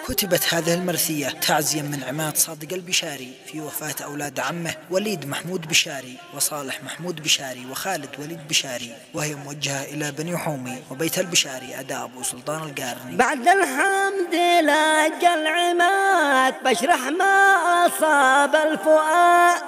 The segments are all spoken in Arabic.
كتبت هذه المرثية تعزيا من عماد صادق البشاري في وفاة أولاد عمه وليد محمود بشاري وصالح محمود بشاري وخالد وليد بشاري، وهي موجهة إلى بني حومي وبيت البشاري أداء أبو سلطان القارني. بعد الحمد لله العماد بشرح ما أصاب الفؤاد،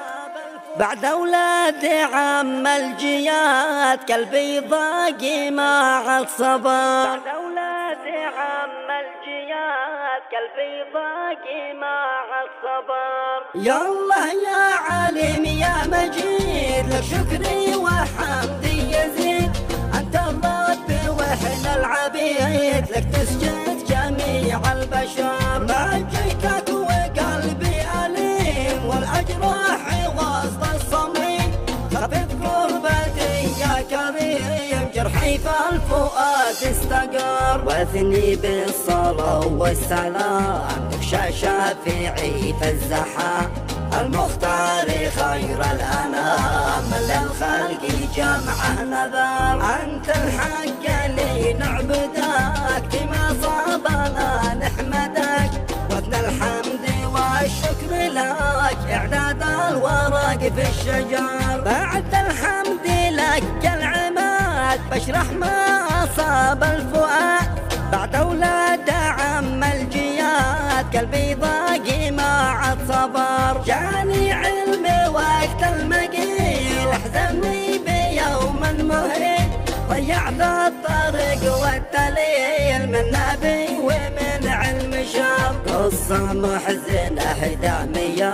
بعد أولاد عم الجياد قلبي ضاقي مع الصبر، بعد أولاد عم الجياد قلبي ضاقي مع الصبر. يا الله يا عليم يا مجيد لك شكري وحمدي يزيد، أنت الرب وإحنا العبيد لك تسجد جميع البشر. نجيتك وقلبي أليم والأجراح وسط الصميم، خفف كربتي يا كريم جرحي فالفؤاد استقر. واثني بالصلاة والسلام تخشى شافعي في الزحام، المختار خير الأنام للخلق جمعه نذر. أنت الحق اللي نعبدك فيما صابنا نحمدك، وابن الحمد والشكر لك إعداد الورق في الشجر. بعد الحمد لك العماد بشرح ما أصاب الفؤاد، بعد أولاد عم الجياد قلبي ضاقي مع الصبر. جاني علمي وقت المقيل احزني بيوم مهين، ضيعت الطريق والدليل من نبي ومن علم شر. قصة محزنة دامية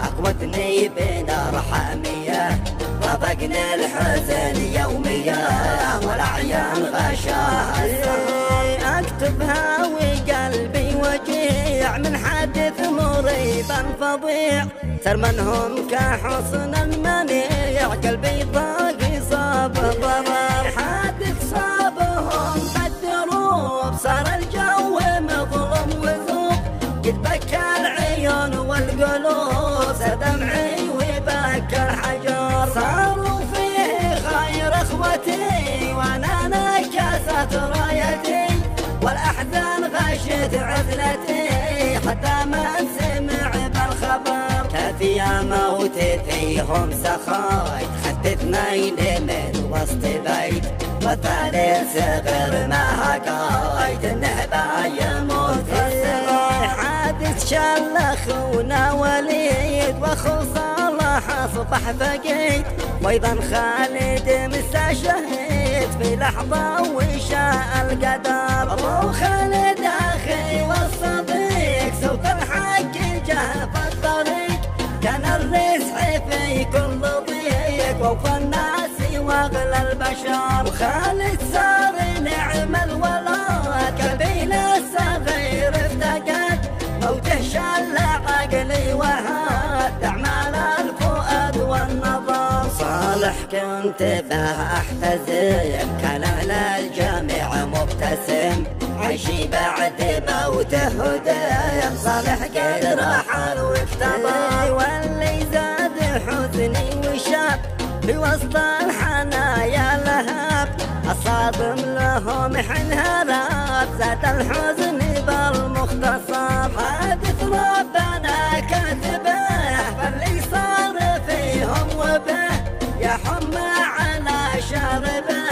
أقوتني بنار حامية، طبقني الحزن يومية والأعيان غشاها. أكتبها وقلبي وجيع من حادث مريبا فظيع، سر منهم كحصن المنيع قلبي ضاقي صاب ضرر. حادث صابهم بالدروب صار الجو مظلم وذوب، قد بكى العيون والقلوب سر دمعي وبكى الحجر. صاروا فيه خير اخوتي وانا نكست رايتي، والاحزان غشت عزلتي حتى ما سمع بالخبر. كافي يا موتي فيهم سخايت، خدت اثنين من وسط بيت والثالث صغر ما هقايت النهبة يموت الصغار. حادث شل اخونا وليد واخو صالح اصبح فقيد، وايضا خالد مسا شهيد في لحظة وشاء القدر. ابو خالد اخي والصديق صوت الحق جاء في الطريق، كان الرزح في كل ضيق ووفى الناس واغلى البشر. وخالد صار نعم الولاد قلبي الصغير افتقد، موته شل عقلي وهاد اعمال الفؤاد والنظر. صالح كنت به احتزم كان اهل الجميع مبتسم، عيشي بعد موته هدم صالح قد رحل واكتبر. واللي زاد حزني وشاب في وسط الحنايا لهب، الصادم لهم حنهرات زاد الحزن بالمختصر. حادث ربنا كاتبه فاللي صار فيهم وبه، يا حمى على شاربه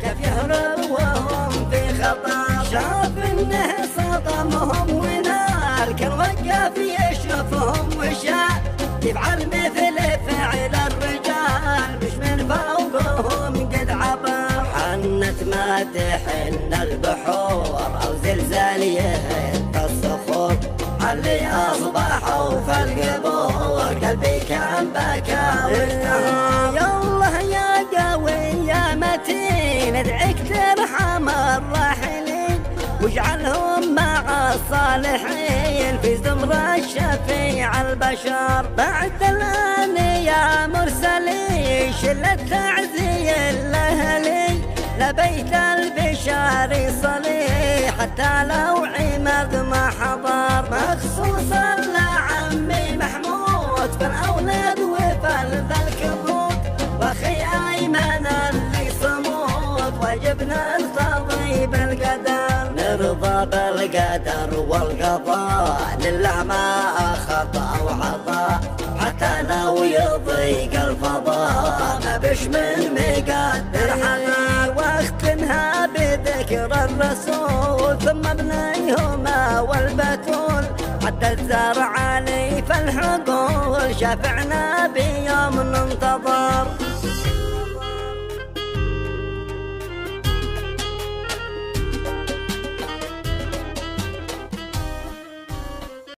كيف يهرب وهم في خطر. شاف انه صدمهم ونار كان وقف يشوفهم وشاف، يفعل مثل فعل الرجال مش من فوقهم قد عبر. حنت ما تحن البحور او زلزال يهد الصخور، اللي اصبحوا في القبور قلبي كان بكى واكتهر. يا الله يا قوي يا متين ادعيك ترحم الراحلين، واجعلهم مع الصالحين في زمر الشفيع البشر. بعد الآن يا مرسلين شلة تعزية الأهلي، لبيت البشاري صلي حتى لو عماد ما حضر. مخصوصا لعمي محمود في الأولاد وفي الكبوت، واخي أيمن اللي صمود وجبنا القضي بالقدر. نرضى القدر والقضاء لله ما خطأ وعطاء، حتى لو يضيق الفضاء ما بش من مقدر حدا. واختمها بذكر الرسول ثم ابنيهما والبتول، حتى الزرع علي فالحقول شفعنا بيوم ننتظر.